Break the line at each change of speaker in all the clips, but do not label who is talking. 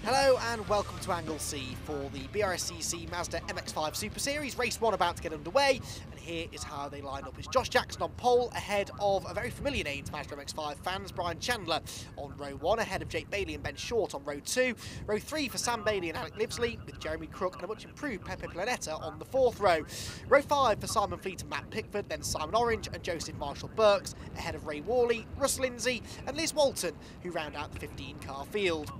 Hello and welcome to Anglesey for the BRSCC Mazda MX-5 Super Series. Race 1 about to get underway, and here is how they line up. It's Josh Jackson on pole, ahead of a very familiar name to Mazda MX-5 fans, Brian Chandler on row 1, ahead of Jake Bailey and Ben Short on row 2. Row 3 for Sam Bailey and Alec Livesley, with Jeremy Crook and a much improved Pepe Planeta on the 4th row. Row 5 for Simon Fleet and Matt Pickford, then Simon Orange and Joseph Marshall-Burks, ahead of Ray Worley, Russ Lindsay and Liz Walton, who round out the 15-car field.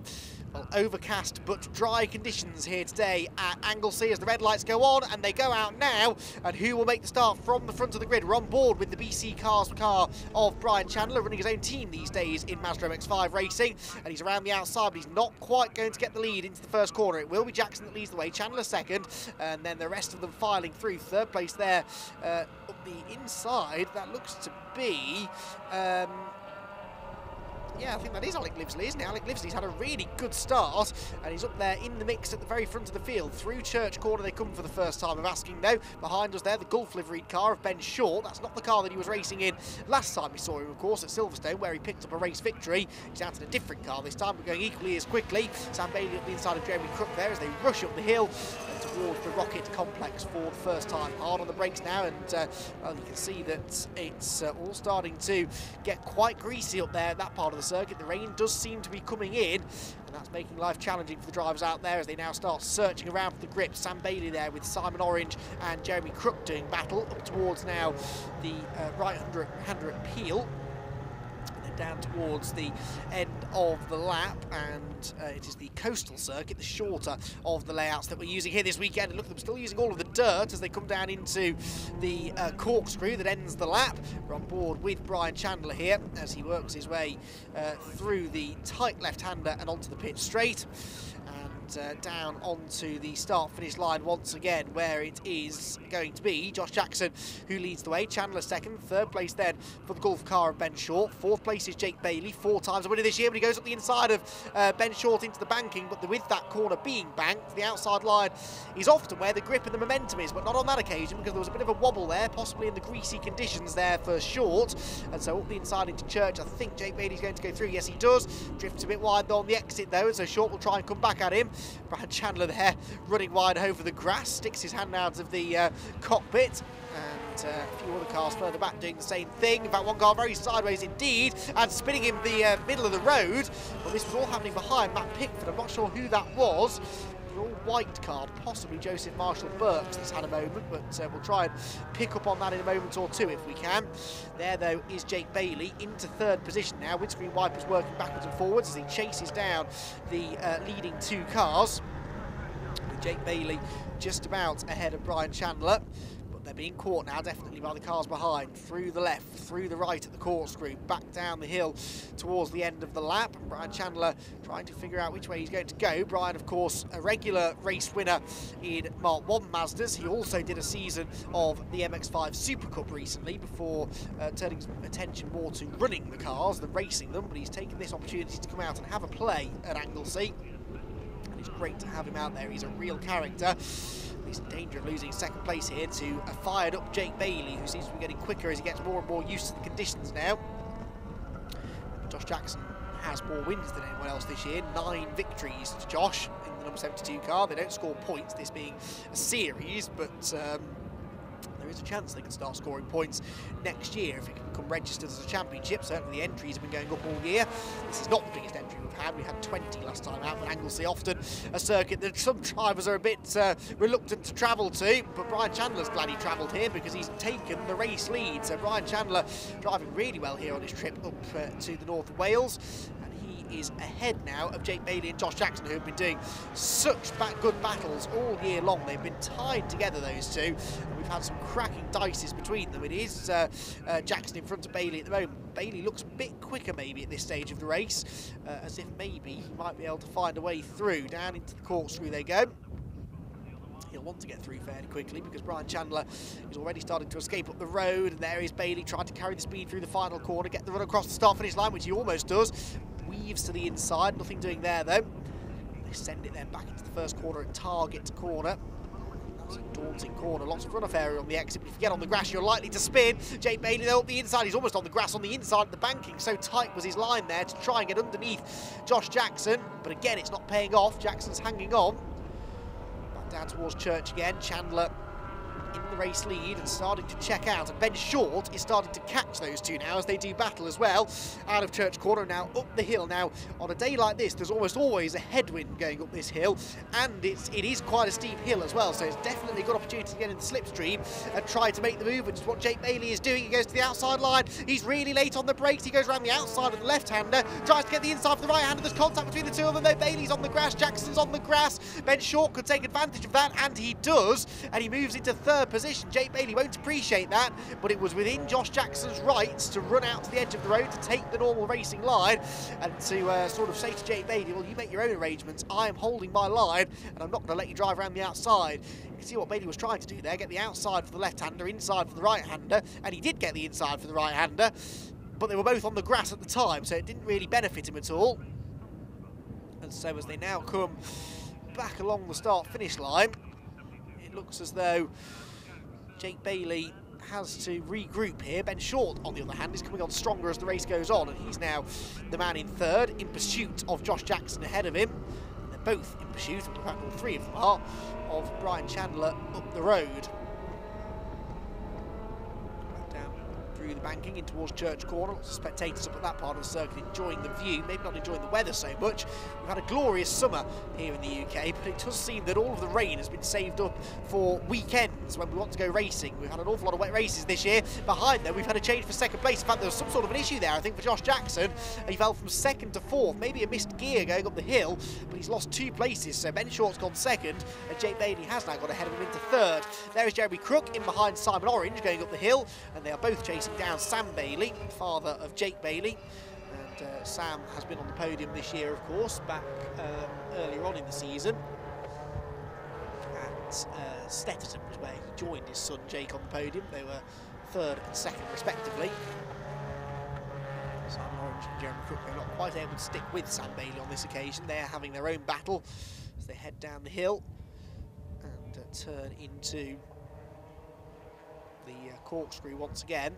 Well, overcast but dry conditions here today at Anglesey as the red lights go on, and they go out now. And who will make the start from the front of the grid? We're on board with the BC Cars car of Brian Chandler, running his own team these days in Mazda MX-5 racing, and he's around the outside, but he's not quite going to get the lead into the first corner. It will be Jackson that leads the way, Chandler second, and then the rest of them filing through. Third place there up the inside, that looks to be yeah, I think that is Alec Livesley, isn't it? Alec Livesley's had a really good start, and he's up there in the mix at the very front of the field. Through Church Corner they come for the first time of asking, though. Behind us there, the Gulf liveried car of Ben Short. That's not the car that he was racing in last time we saw him, of course, at Silverstone, where he picked up a race victory. He's out in a different car this time, but going equally as quickly. Sam Bailey up the inside of Jeremy Crook there as they rush up the hill and towards the Rocket Complex for the first time. Hard on the brakes now, and well, you can see that it's all starting to get quite greasy up there at that part of the circuit. The rain does seem to be coming in, and that's making life challenging for the drivers out there as they now start searching around for the grip. Sam Bailey there with Simon Orange and Jeremy Crook doing battle up towards now the right-hander at Peel. Down towards the end of the lap, and it is the coastal circuit, the shorter of the layouts that we're using here this weekend. And look at them still using all of the dirt as they come down into the corkscrew that ends the lap. We're on board with Brian Chandler here as he works his way through the tight left-hander and onto the pit straight. Down onto the start-finish line once again, where it is going to be Josh Jackson who leads the way. Chandler second, third place then for the Gulf car of Ben Short. Fourth place is Jake Bailey, 4 times a winner this year, but he goes up the inside of Ben Short into the banking, but with that corner being banked, the outside line is often where the grip and the momentum is, but not on that occasion because there was a bit of a wobble there, possibly in the greasy conditions there for Short, and so up the inside into Church. I think Jake Bailey's going to go through. Yes, he does. Drifts a bit wide on the exit though, and so Short will try and come back at him. Brian Chandler there running wide over the grass, sticks his hand out of the cockpit, and a few other cars further back doing the same thing. In fact, one car very sideways indeed and spinning in the middle of the road. Well, this was all happening behind Matt Pickford. I'm not sure who that was. The all-white card, possibly Joseph Marshall-Burks that's had a moment, but we'll try and pick up on that in a moment or two if we can. There, though, is Jake Bailey into third position now. Windscreen wipers working backwards and forwards as he chases down the leading 2 cars. With Jake Bailey just about ahead of Brian Chandler. They're being caught now, definitely, by the cars behind. Through the left, through the right at the corkscrew, back down the hill towards the end of the lap. And Brian Chandler trying to figure out which way he's going to go. Brian, of course, a regular race winner in Mark 1 Mazdas. He also did a season of the MX-5 Super Cup recently before turning his attention more to running the cars than racing them. But he's taken this opportunity to come out and have a play at Anglesey. And it's great to have him out there. He's a real character. He's in danger of losing second place here to a fired-up Jake Bailey, who seems to be getting quicker as he gets more and more used to the conditions now. Josh Jackson has more wins than anyone else this year. 9 victories to Josh in the number 72 car. They don't score points, this being a series, but there is a chance they can start scoring points next year if it can become registered as a championship. Certainly the entries have been going up all year. This is not the biggest entry we've had. We had 20 last time out, but Anglesey often a circuit that some drivers are a bit reluctant to travel to. But Brian Chandler's glad he travelled here because he's taken the race lead. So Brian Chandler driving really well here on his trip up to the north of Wales. Is ahead now of Jake Bailey and Josh Jackson, who have been doing such good battles all year long. They've been tied together, those two, and we've had some cracking dices between them. It is Jackson in front of Bailey at the moment. Bailey looks a bit quicker maybe at this stage of the race, as if maybe he might be able to find a way through. Down into the corkscrew they go. He'll want to get through fairly quickly because Brian Chandler is already starting to escape up the road, and there is Bailey trying to carry the speed through the final corner, get the run across the start-finish line, which he almost does. Weaves to the inside, nothing doing there though. They send it then back into the first corner at Target corner. It's a daunting corner, lots of runoff area on the exit, but if you get on the grass, you're likely to spin. Jake Bailey, though, up the inside, he's almost on the grass on the inside of the banking. So tight was his line there to try and get underneath Josh Jackson, but again, it's not paying off. Jackson's hanging on. Back down towards Church again. Chandler in the race lead and starting to check out, and Ben Short is starting to catch those two now as they do battle as well. Out of Church Corner now, up the hill. Now on a day like this, there's almost always a headwind going up this hill, and it is quite a steep hill as well, so it's definitely a good opportunity to get in the slipstream and try to make the move, which is what Jake Bailey is doing. He goes to the outside line, he's really late on the brakes, he goes around the outside of the left-hander, tries to get the inside for the right-hander. There's contact between the two of them though. Bailey's on the grass, Jackson's on the grass. Ben Short could take advantage of that, and he does, and he moves into third position. Jake Bailey won't appreciate that, but it was within Josh Jackson's rights to run out to the edge of the road to take the normal racing line and to sort of say to Jake Bailey, well, you make your own arrangements, I am holding my line and I'm not going to let you drive around the outside. You can see what Bailey was trying to do there, get the outside for the left-hander, inside for the right-hander, and he did get the inside for the right-hander, but they were both on the grass at the time, so it didn't really benefit him at all. And so as they now come back along the start-finish line, it looks as though Jake Bailey has to regroup here. Ben Short, on the other hand, is coming on stronger as the race goes on, and he's now the man in third, in pursuit of Josh Jackson ahead of him. And they're both in pursuit, in fact all three of them are, of Brian Chandler up the road. Down through the banking in towards Church Corner. Lots of spectators up at that part of the circuit enjoying the view, maybe not enjoying the weather so much. We've had a glorious summer here in the UK, but it does seem that all of the rain has been saved up for weekends when we want to go racing. We've had an awful lot of wet races this year. Behind them, we've had a change for second place. In fact, there was some sort of an issue there, I think, for Josh Jackson. He fell from second to fourth, maybe a missed gear going up the hill, but he's lost 2 places, so Ben Short's gone second, and Jake Bailey has now got ahead of him into third. There is Jeremy Crook in behind Simon Orange going up the hill, and they are both chasing down Sam Bailey, father of Jake Bailey. And Sam has been on the podium this year, of course, back earlier on in the season at Stetterton, where he joined his son Jake on the podium. They were third and second respectively. Simon Orange and Jeremy Crook are not quite able to stick with Sam Bailey on this occasion. They're having their own battle as they head down the hill and turn into the corkscrew once again.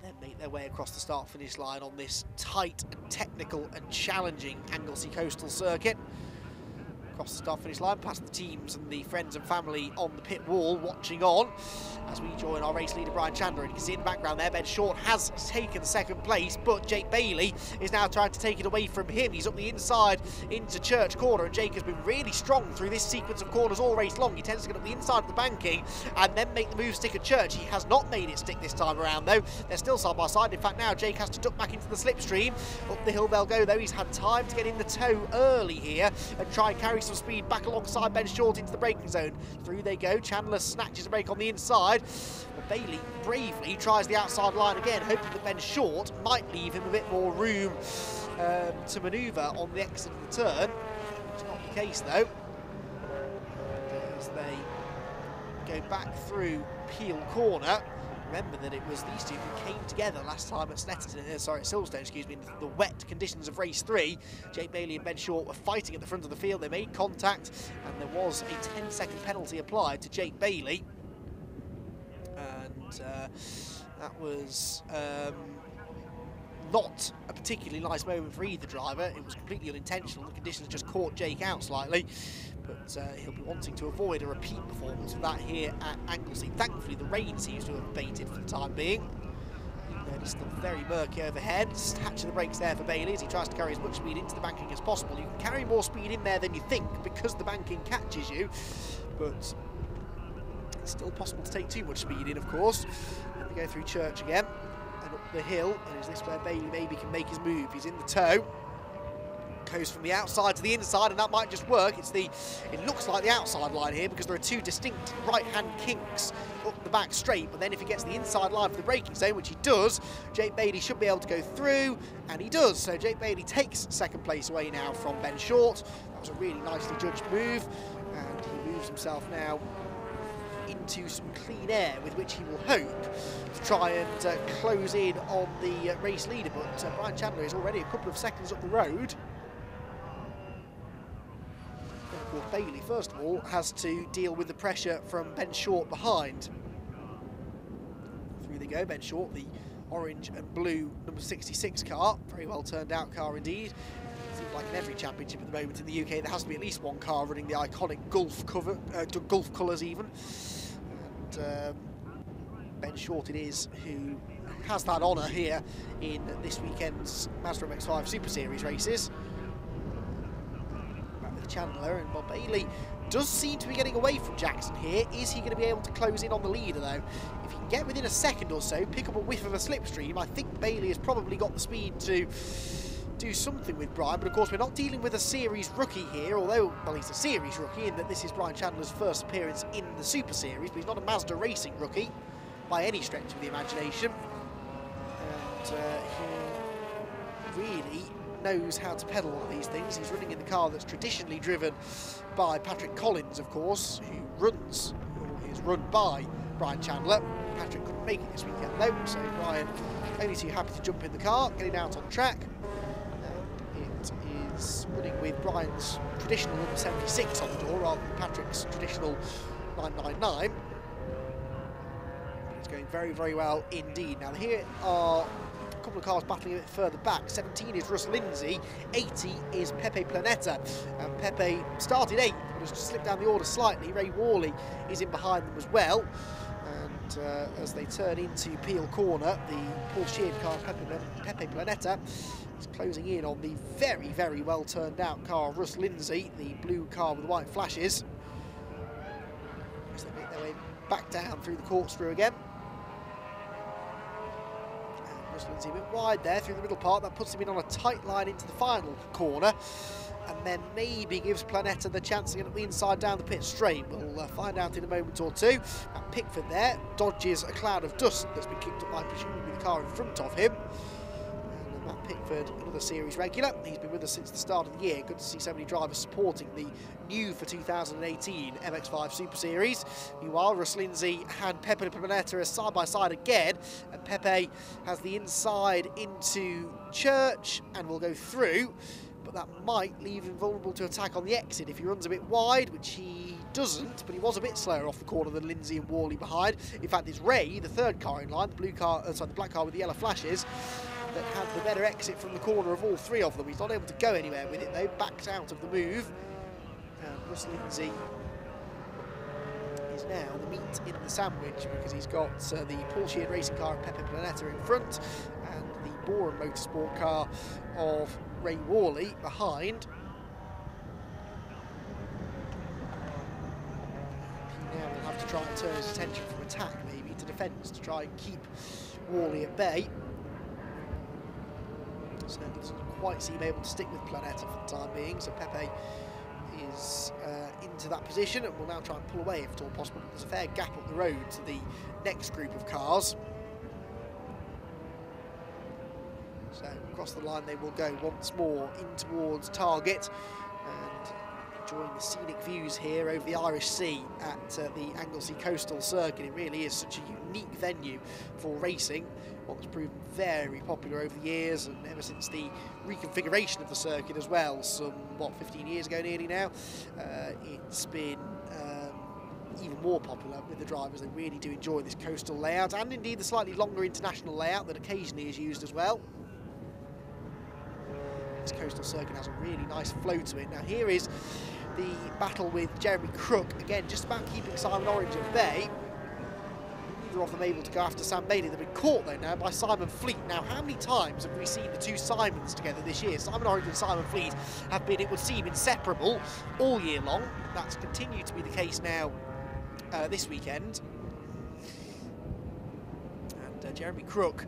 Then make their way across the start-finish line on this tight and technical and challenging Anglesey Coastal circuit. Across the start-finish line, past the teams and the friends and family on the pit wall watching on as we join our race leader Brian Chandler. And you can see in the background there, Ben Short has taken second place, but Jake Bailey is now trying to take it away from him. He's up the inside into Church Corner, and Jake has been really strong through this sequence of corners all race long. He tends to get up the inside of the banking and then make the move stick at Church. He has not made it stick this time around though. They're still side by side. In fact, now Jake has to duck back into the slipstream. Up the hill they'll go though. He's had time to get in the tow early here and try and carry some speed back alongside Ben Short into the braking zone. Through they go. Chandler snatches a break on the inside, but Bailey bravely tries the outside line again, hoping that Ben Short might leave him a bit more room to manoeuvre on the exit of the turn. It's not the case though. And as they go back through Peel Corner, remember that it was these two who came together last time at Silverstone, excuse me, in the wet conditions of race 3. Jake Bailey and Ben Short were fighting at the front of the field. They made contact, and there was a 10-second penalty applied to Jake Bailey. And that was not a particularly nice moment for either driver. It was completely unintentional. The conditions just caught Jake out slightly, but he'll be wanting to avoid a repeat performance of that here at Anglesey. Thankfully, the rain seems to have abated for the time being. It's still very murky overhead. Snatch of the brakes there for Bailey as he tries to carry as much speed into the banking as possible. You can carry more speed in there than you think because the banking catches you, but it's still possible to take too much speed in, of course. And we go through Church again and up the hill, and is this where Bailey maybe can make his move? He's in the tow. Goes from the outside to the inside, and that might just work. It looks like the outside line here because there are 2 distinct right-hand kinks up the back straight, but then if he gets the inside line for the braking zone, which he does, Jake Bailey should be able to go through, and he does. So Jake Bailey takes second place away now from Ben Short. That was a really nicely judged move, and he moves himself now into some clean air with which he will hope to try and close in on the race leader, but Brian Chandler is already a couple of seconds up the road. Of course, Bailey, first of all, has to deal with the pressure from Ben Short behind. Through they go, Ben Short, the orange and blue number 66 car. Very well turned out car indeed. Seems like in every championship at the moment in the UK there has to be at least one car running the iconic Gulf colours even. And Ben Short it is who has that honour here in this weekend's Mazda MX-5 Super Series races. Back with Chandler, and Bob Bailey does seem to be getting away from Jackson here. Is he going to be able to close in on the leader though? If he can get within a second or so, pick up a whiff of a slipstream, I think Bailey has probably got the speed to do something with Brian, but of course we're not dealing with a series rookie here, although, well, he's a series rookie in that this is Brian Chandler's first appearance in the Super Series, but he's not a Mazda racing rookie by any stretch of the imagination. And he really knows how to pedal all these things. He's running in the car that's traditionally driven by Patrick Collins, of course, who runs, or is run by Brian Chandler. Patrick couldn't make it this weekend though, so Brian only too happy to jump in the car, getting out on track. It is running with Brian's traditional number 76 on the door rather than Patrick's traditional 999. It's going very, very well indeed. Now here are a couple of cars battling a bit further back. 17 is Russ Lindsay, 80 is Pepe Planeta. And Pepe started 8th, but has just slipped down the order slightly. Ray Worley is in behind them as well. And as they turn into Peel Corner, the Paul Sheard car, Pepe Planeta, is closing in on the very, very well turned out car of Russ Lindsay, the blue car with the white flashes. As they make their way back down through the corkscrew again. Russ Lindsay a bit wide there through the middle part. That puts him in on a tight line into the final corner, and then maybe gives Planeta the chance to get up the inside down the pit straight. We'll find out in a moment or two. And Pickford there dodges a cloud of dust that's been kicked up by presumably the car in front of him. And Matt Pickford, another series regular. He's been with us since the start of the year. Good to see so many drivers supporting the new for 2018 MX-5 Super Series. Meanwhile, Russ Lindsay and Pepe Planeta are side by side again, and Pepe has the inside into Church and will go through, but that might leave him vulnerable to attack on the exit if he runs a bit wide, which he doesn't, but he was a bit slower off the corner than Lindsay and Worley behind. In fact, it's Ray, the third car in line, the blue car, the black car with the yellow flashes, that had the better exit from the corner of all three of them. He's not able to go anywhere with it though, backs out of the move. And Russ Lindsay is now the meat in the sandwich because he's got the Paul Sheard racing car of Pepe Planeta in front and the Boren Motorsport car of Ray Worley behind. He now will have to try and turn his attention from attack maybe to defence to try and keep Worley at bay. Certainly doesn't quite seem able to stick with Planeta for the time being, so Pepe is into that position and will now try and pull away if at all possible. There's a fair gap up the road to the next group of cars. So across the line they will go once more in towards target and enjoying the scenic views here over the Irish Sea at the Anglesey Coastal circuit. It really is such a unique venue for racing, one that's proven very popular over the years and ever since the reconfiguration of the circuit as well, some, what, 15 years ago nearly now. It's been even more popular with the drivers. They really do enjoy this coastal layout and indeed the slightly longer international layout that occasionally is used as well. This coastal circuit has a really nice flow to it. Now here is the battle with Jeremy Crook, again just about keeping Simon Orange at bay. Neither of them able to go after Sam Bailey. They've been caught though now by Simon Fleet. Now how many times have we seen the two Simons together this year? Simon Orange and Simon Fleet have been, it would seem, inseparable all year long. That's continued to be the case now this weekend. And Jeremy Crook,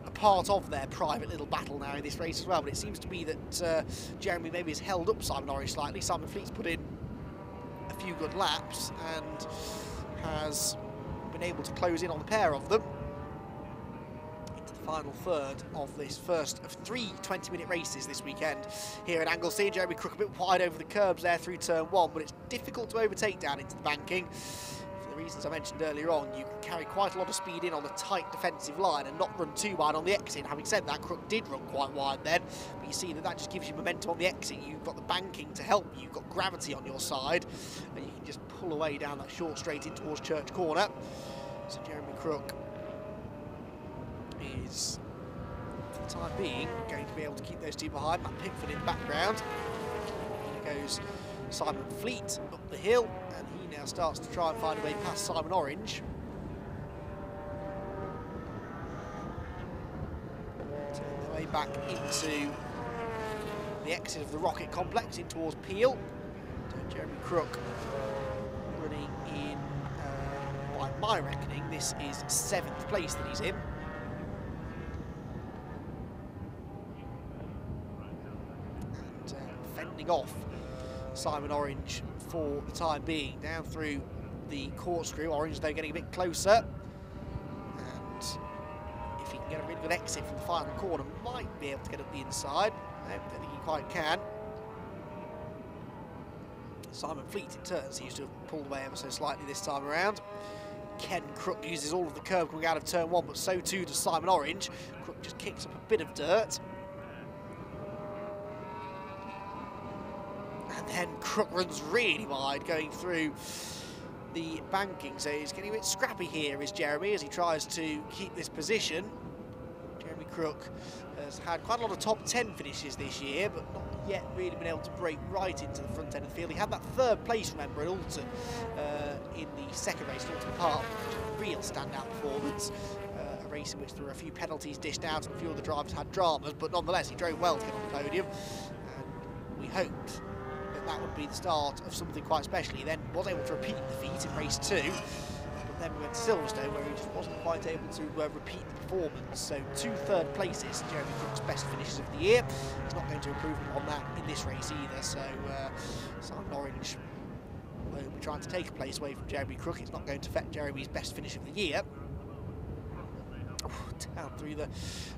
a part of their private little battle now in this race as well, but it seems to be that Jeremy maybe has held up Simon Orange slightly. Simon Fleet's put in a few good laps and has been able to close in on the pair of them into the final third of this first of 3 20-minute races this weekend here at Anglesey. Jeremy Crook a bit wide over the curbs there through turn 1, but it's difficult to overtake down into the banking. For the reasons I mentioned earlier on, you can carry quite a lot of speed in on a tight defensive line and not run too wide on the exit. Having said that, Crook did run quite wide then, but you see that just gives you momentum on the exit. You've got the banking to help you, you've got gravity on your side, and you can just pull away down that short straight in towards Church Corner. So Jeremy Crook is, for the time being, going to be able to keep those two behind. Matt Pickford in the background. Here goes Simon Fleet up the hill, and he now starts to try and find a way past Simon Orange. Turn their way back into the exit of the Rocket Complex in towards Peel. Jeremy Crook running in, by my reckoning, this is 7th place that he's in. And fending off Simon Orange for the time being, down through the corkscrew. Orange, though, getting a bit closer. And if he can get a really good exit from the final corner, might be able to get up the inside. I don't think he quite can. Simon Fleet, in turn, seems to have pulled away ever so slightly this time around. Ken Crook uses all of the curb coming out of turn 1, but so too does Simon Orange. Crook just kicks up a bit of dirt. And then Crook runs really wide, going through the banking. So he's getting a bit scrappy here, is Jeremy, as he tries to keep this position. Jeremy Crook has had quite a lot of top 10 finishes this year, but not yet really been able to break right into the front end of the field. He had that 3rd place, remember, at Alton in the second race at Alton Park, which was a real standout performance. A race in which there were a few penalties dished out and a few of the drivers had dramas, but nonetheless he drove well to get on the podium, and we hoped that would be the start of something quite special. He then was able to repeat the feat in race 2, but then we went to Silverstone where he just wasn't quite able to repeat the performance. So 2 3rd places, Jeremy Crook's best finishes of the year. He's not going to improve upon that in this race either, so Simon Orange will be trying to take a place away from Jeremy Crook. It's not going to affect Jeremy's best finish of the year. Down through the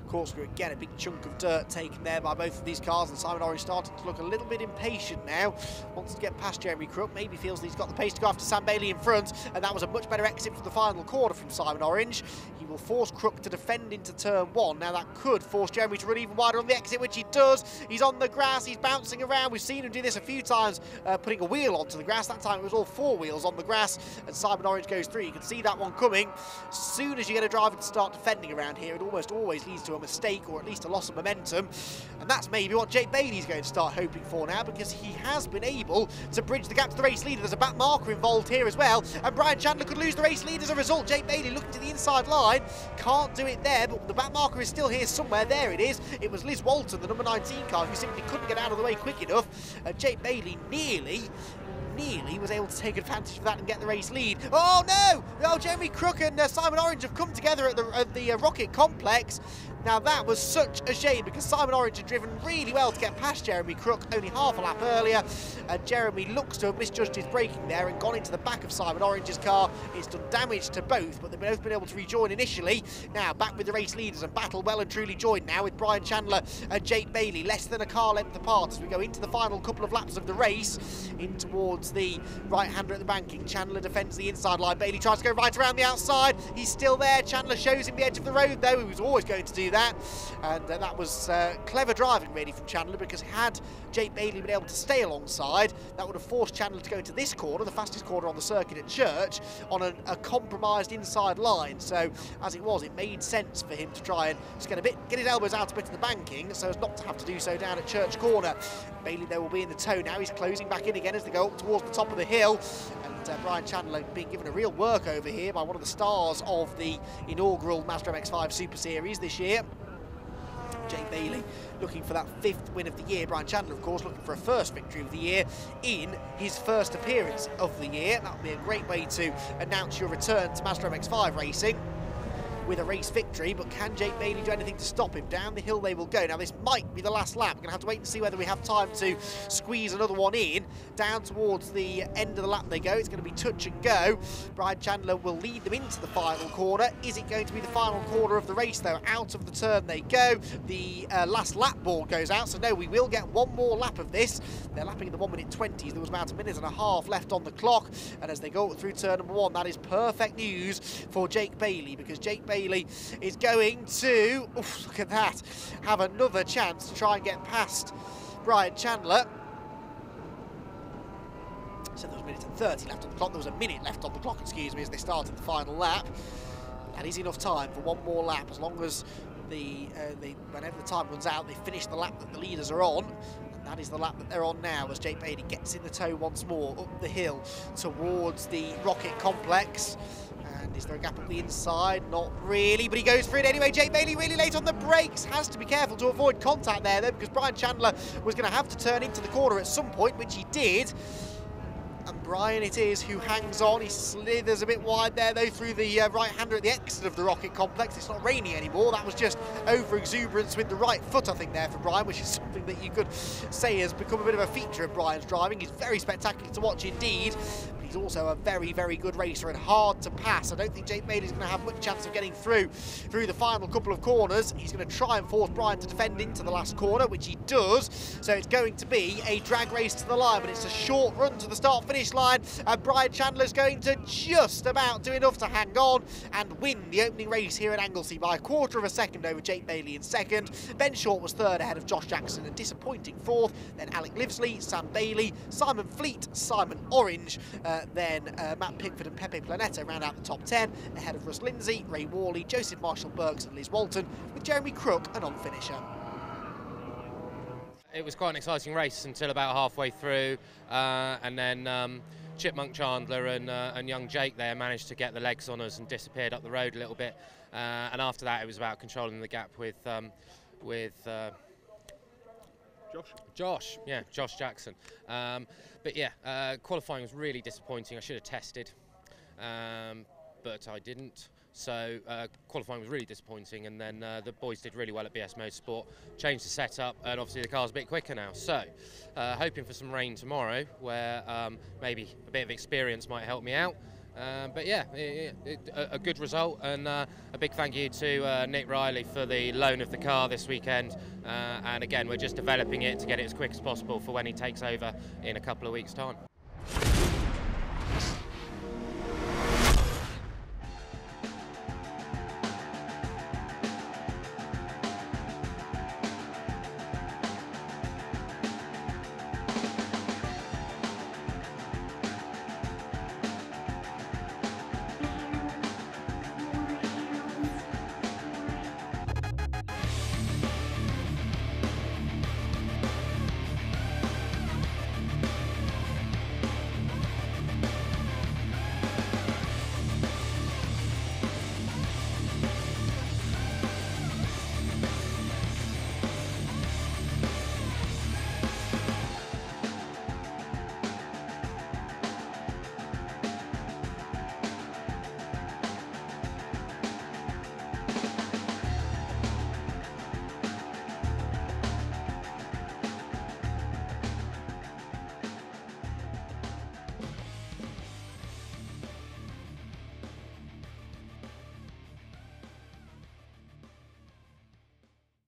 corkscrew again, a big chunk of dirt taken there by both of these cars, and Simon Orange starting to look a little bit impatient now. Wants to get past Jeremy Crook, maybe feels that he's got the pace to go after Sam Bailey in front, and that was a much better exit for the final corner from Simon Orange. He will force Crook to defend into turn 1. Now that could force Jeremy to run even wider on the exit, which he does. He's on the grass, he's bouncing around. We've seen him do this a few times, putting a wheel onto the grass. That time it was all 4 wheels on the grass, and Simon Orange goes through. You can see that one coming. As soon as you get a driver to start defending around here, it almost always leads to a mistake or at least a loss of momentum, and that's maybe what Jake Bailey's going to start hoping for now, because he has been able to bridge the gap to the race leader. There's a back marker involved here as well, and Brian Chandler could lose the race lead as a result. Jake Bailey looking to the inside line, can't do it there, but the back marker is still here somewhere. There it is. It was Liz Walton, the number 19 car, who simply couldn't get out of the way quick enough. Jake Bailey nearly was able to take advantage of that and get the race lead. Oh no! Oh, Jeremy Crook and Simon Orange have come together at the Rocket Complex. Now that was such a shame, because Simon Orange had driven really well to get past Jeremy Crook only half a lap earlier, and Jeremy looks to have misjudged his braking there and gone into the back of Simon Orange's car. It's done damage to both, but they've both been able to rejoin initially. Now back with the race leaders, and battle well and truly joined now with Brian Chandler and Jake Bailey, less than a car length apart as we go into the final couple of laps of the race, in towards the right-hander at the banking. Chandler defends the inside line. Bailey tries to go right around the outside. He's still there. Chandler shows him the edge of the road, though. He was always going to do that, and that was clever driving really from Chandler, because had Jake Bailey been able to stay alongside, that would have forced Chandler to go into this corner, the fastest corner on the circuit at Church, on a compromised inside line. So as it was, it made sense for him to try and just get his elbows out a bit of the banking, so as not to have to do so down at Church Corner. Bailey, though, will be in the tow now. He's closing back in again as they go up towards the top of the hill, and Brian Chandler being given a real work over here by one of the stars of the inaugural Mazda MX-5 Super Series this year. Jake Bailey looking for that 5th win of the year. Brian Chandler, of course, looking for a 1st victory of the year in his 1st appearance of the year. That would be a great way to announce your return to Mazda MX-5 racing, with a race victory, but can Jake Bailey do anything to stop him? Down the hill they will go. Now this might be the last lap. We're going to have to wait and see whether we have time to squeeze another one in. Down towards the end of the lap they go. It's going to be touch and go. Brian Chandler will lead them into the final corner. Is it going to be the final corner of the race though? Out of the turn they go. The last lap ball goes out, so no, we will get one more lap of this. They're lapping in the 1 minute 20s. There was about a minute and a half left on the clock, and as they go through turn number 1, that is perfect news for Jake Bailey, because Jake Bailey is going to, oof, look at that, have another chance to try and get past Brian Chandler. So there was a minute and 30 left on the clock. There was a minute left on the clock, excuse me, as they started the final lap. That is enough time for one more lap, as long as whenever the time runs out, they finish the lap that the leaders are on. And that is the lap that they're on now, as Jake Bailey gets in the tow once more up the hill towards the rocket complex. And is there a gap up the inside? Not really, but he goes for it anyway. Jake Bailey really late on the brakes. Has to be careful to avoid contact there, though, because Brian Chandler was going to have to turn into the corner at some point, which he did. And Brian it is who hangs on. He slithers a bit wide there, though, through the right-hander at the exit of the rocket complex. It's not raining anymore. That was just over-exuberance with the right foot, I think, there for Brian, which is something that you could say has become a bit of a feature of Brian's driving. He's very spectacular to watch indeed. But he's also a very, very good racer and hard to pass. I don't think Jake Bailey's going to have much chance of getting through the final couple of corners. He's going to try and force Brian to defend into the last corner, which he does. So it's going to be a drag race to the line, but it's a short run to the start-finish line, and Brian Chandler's going to just about do enough to hang on and win the opening race here at Anglesey by a quarter of a second over Jake Bailey in second. Ben Short was third ahead of Josh Jackson, a disappointing fourth. Then Alec Livesley, Sam Bailey, Simon Fleet, Simon Orange, then Matt Pickford and Pepe Planeta round out the top 10 ahead of Russ Lindsay, Ray Worley, Joseph Marshall-Burks and Liz Walton, with Jeremy Crook an on-finisher.
It was quite an exciting race until about halfway through, and then Chipmunk Chandler and young Jake there managed to get the legs on us and disappeared up the road a little bit. And after that, it was about controlling the gap with Josh Jackson. But yeah, qualifying was really disappointing. I should have tested, but I didn't. So qualifying was really disappointing, and then the boys did really well at BS Motorsport, changed the setup, and obviously the car's a bit quicker now. So hoping for some rain tomorrow, where maybe a bit of experience might help me out. But yeah, a good result, and a big thank you to Nick Riley for the loan of the car this weekend. And again, we're just developing it to get it as quick as possible for when he takes over in a couple of weeks' time.